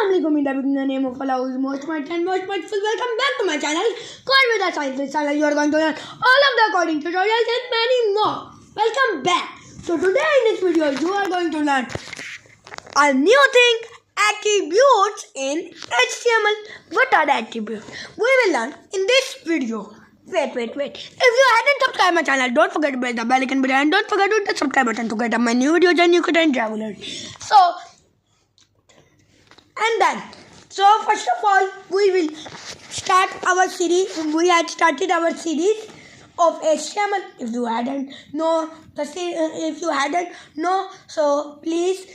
Assalamualaikum, in the name of Allah, who is most mighty and most merciful. Welcome back to my channel, CodewithSR. You are going to learn all of the coding tutorials and many more. Welcome back. So today in this video, you are going to learn a new thing, attributes in HTML. What are the attributes? We will learn in this video. Wait. If you hadn't subscribed my channel, don't forget to press the bell icon button and don't forget to hit the subscribe button to get my new videos and you can regularly. So first of all, we will start our series. We had started our series of HTML. If you hadn't know, so please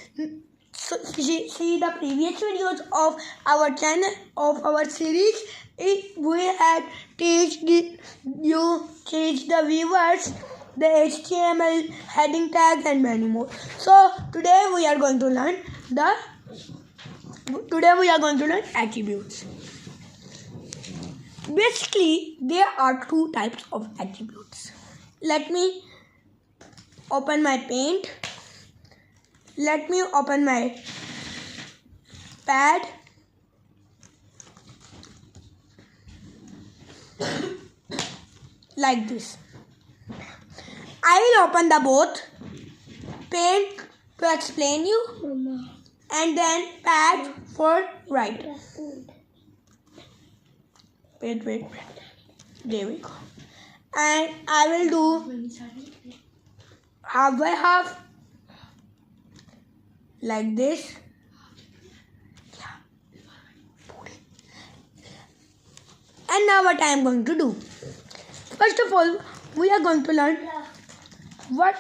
see the previous videos of our channel of our series. We had teach the viewers the HTML heading tags and many more. So today we are going to learn attributes. Basically, there are two types of attributes. Let me open my paint. Let me open my pad. Like this. I will open the both. Paint to explain you. And then pad for write. Wait. There we go. And I will do half by half. Like this. And now what I am going to do. First of all, we are going to learn what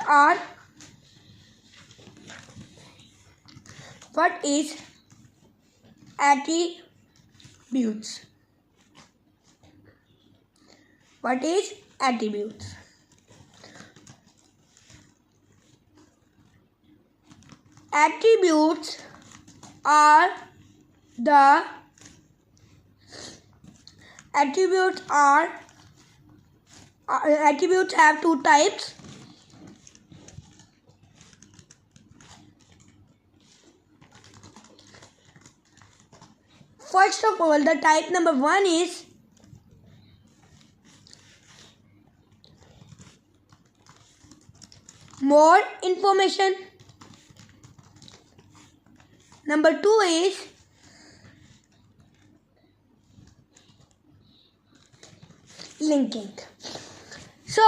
is attributes. What is attributes? Attributes have two types. First of all, the type number one is more information. Number two is linking. So,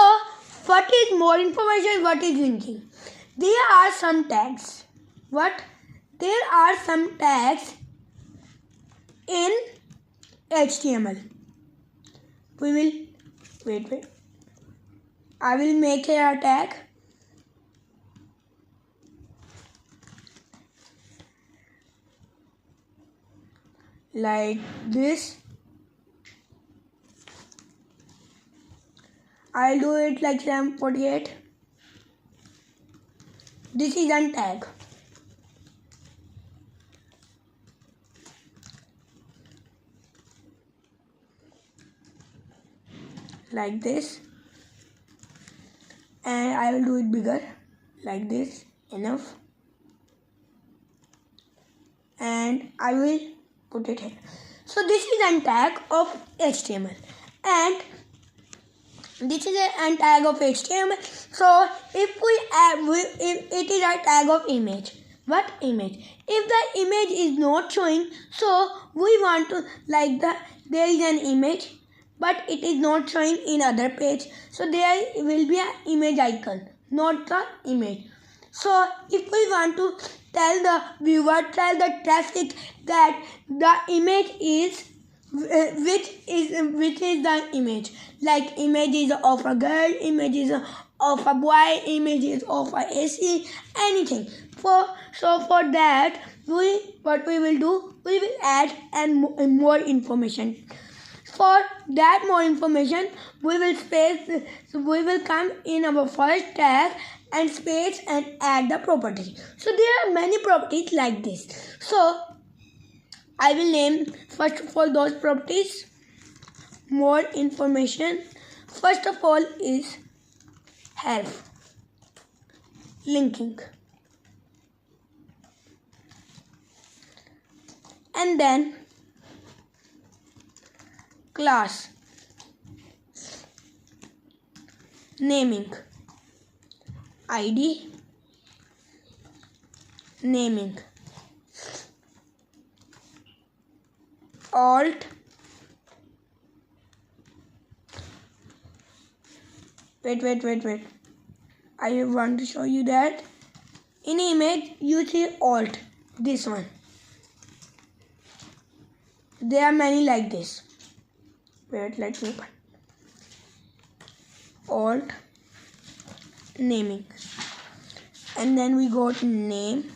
what is more information? What is linking? There are some tags. There are some tags in HTML. We will wait. I will make here a tag. Like this. I'll do it like SAM48. This is a tag. Like this. And I will do it bigger. Like this. Enough. And I will put it here. So this is a tag of HTML. And this is a tag of HTML. So if it is a tag of image. What image? If the image is not showing, so we want to there is an image, but it is not showing in other page. So there will be an image icon, not the image. So if we want to tell the viewer, tell the traffic that the image is which is the image. Like image is of a girl, image is of a boy, image is of a AC, anything. So for that, what we will do, we will add more information. For that more information, we will come in our first tag and space and add the property. So there are many properties like this. So I will name first of all those properties. More information. First of all is help, linking. and then class naming id naming alt wait, I want to show you that in image you see alt, this one. There are many like this. Wait, let me open. Alt naming, and then we go to naming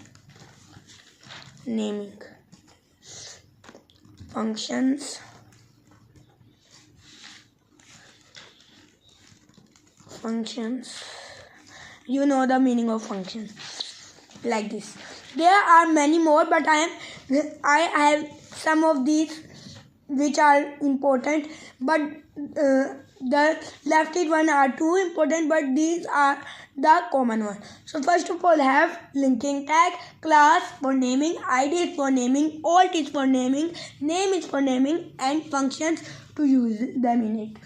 functions, you know the meaning of function, like this. There are many more, but I have some of these which are important, but the lefted one are too important, but these are the common one. So first of all, have linking tag, class for naming, id is for naming, alt is for naming, name is for naming, and functions to use them in it.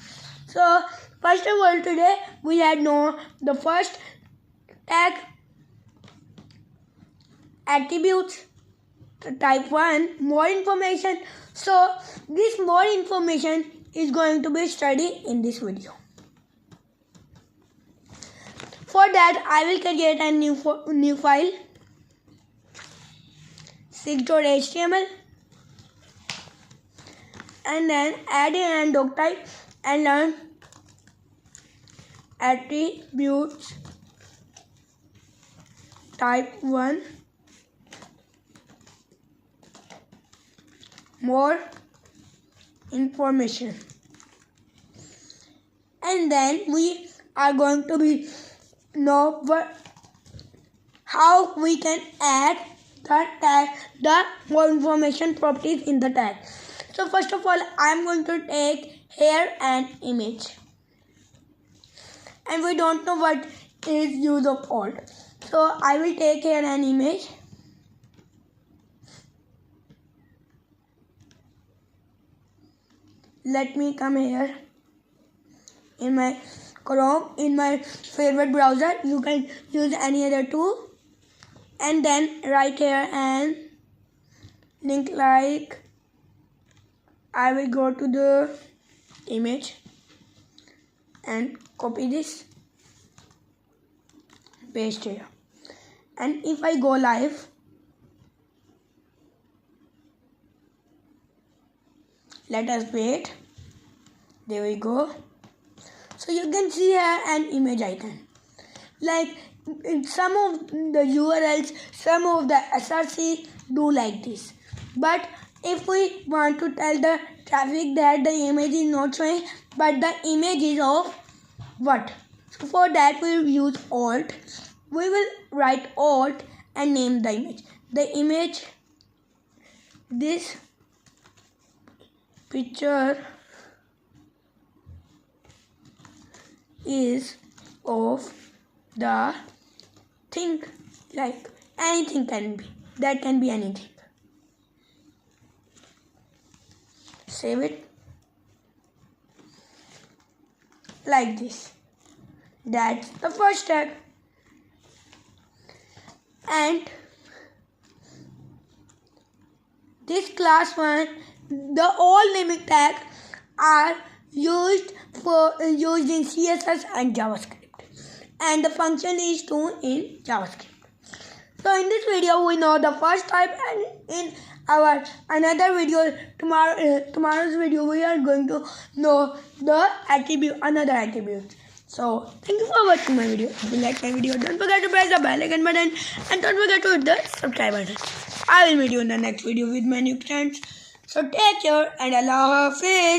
So first of all, today we had know the first tag, attributes, type 1, more information. So this more information is going to be studied in this video. For that, I will create a new file, subscrbe.html, and then add in doc type and learn attributes type 1, more information, and then we are going to be know how we can add the tag, the more information properties in the tag. So first of all, I am going to take here an image, and we don't know what is use of alt. So I will take here an image. Let me come here in my Chrome, in my favorite browser. You can use any other tool, and then right here and link, like I will go to the image and copy this, paste here, and if I go live, let us wait. There we go. So you can see here an image icon. Like in some of the URLs, some of the SRC do like this. But if we want to tell the traffic that the image is not showing, but the image is of what? So for that we will use alt. We will write alt and name the image. The image, this picture is of the thing, like anything can be, that can be anything. Save it like this. That's the first tag. And this class one, the all naming tags are used in CSS and JavaScript, and the function is too in JavaScript. So in this video we know the first type, and in our another video, tomorrow's video, we are going to know the another attribute. So thank you for watching my video. If you like my video, don't forget to press the bell icon button, and don't forget to hit the subscribe button. I will meet you in the next video with my new friends. So take care and Allah Hafiz.